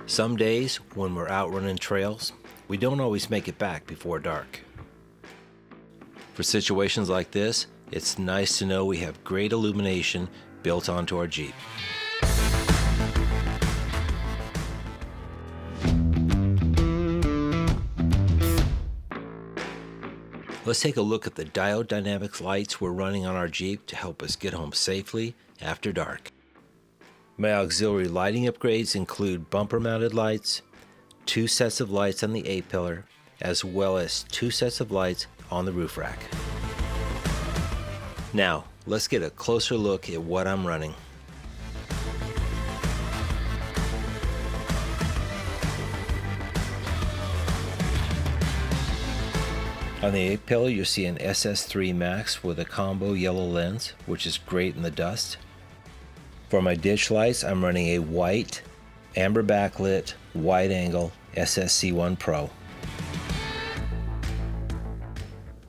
Some days when we're out running trails, we don't always make it back before dark. For situations like this, it's nice to know we have great illumination built onto our Jeep. Let's take a look at the Diode Dynamics lights we're running on our Jeep to help us get home safely after dark. My auxiliary lighting upgrades include bumper-mounted lights, 2 sets of lights on the A-pillar, as well as 2 sets of lights on the roof rack. Now, let's get a closer look at what I'm running. On the A-pillar, you'll see an SS3 Max with a combo yellow lens, which is great in the dust. For my ditch lights, I'm running a white, amber backlit, wide angle SSC1 Pro.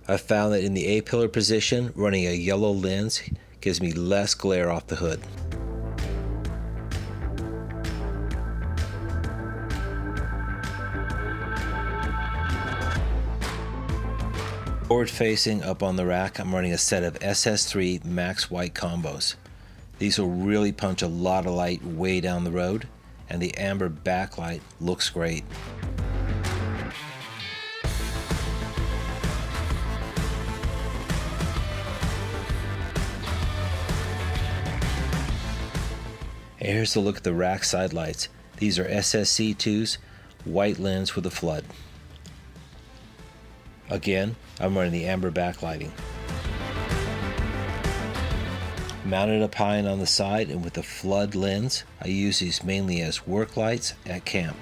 I've found that in the A-pillar position, running a yellow lens gives me less glare off the hood. Forward facing up on the rack, I'm running a set of SS3 Max White combos. These will really punch a lot of light way down the road, and the amber backlight looks great. And here's a look at the rack side lights. These are SSC2s, white lens with a flood. Again, I'm running the amber backlighting. Mounted up high and on the side and with the flood lens, I use these mainly as work lights at camp.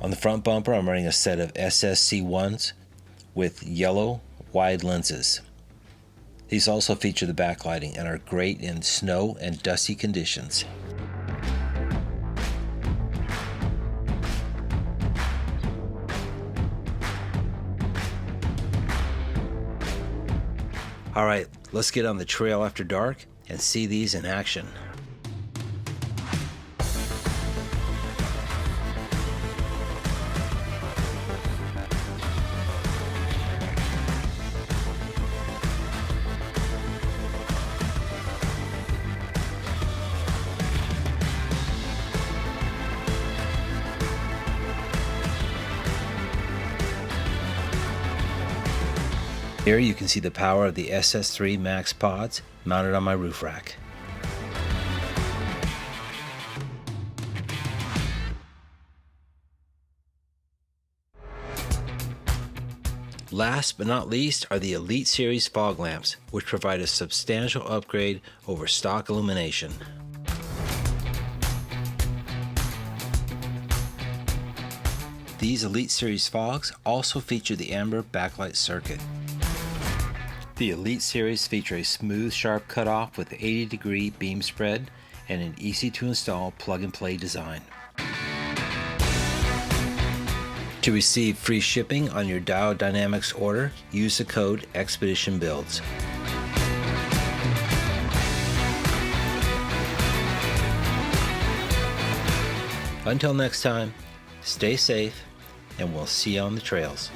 On the front bumper, I'm running a set of SSC1s with yellow wide lenses. These also feature the backlighting and are great in snow and dusty conditions. Alright, let's get on the trail after dark and see these in action. Here you can see the power of the SS3 Max pods mounted on my roof rack. Last but not least are the Elite Series fog lamps, which provide a substantial upgrade over stock illumination. These Elite Series fogs also feature the amber backlight circuit. The Elite Series feature a smooth, sharp cutoff with 80-degree beam spread and an easy-to-install plug-and-play design. To receive free shipping on your Diode Dynamics order, use the code EXPEDITIONBUILDS. Until next time, stay safe, and we'll see you on the trails.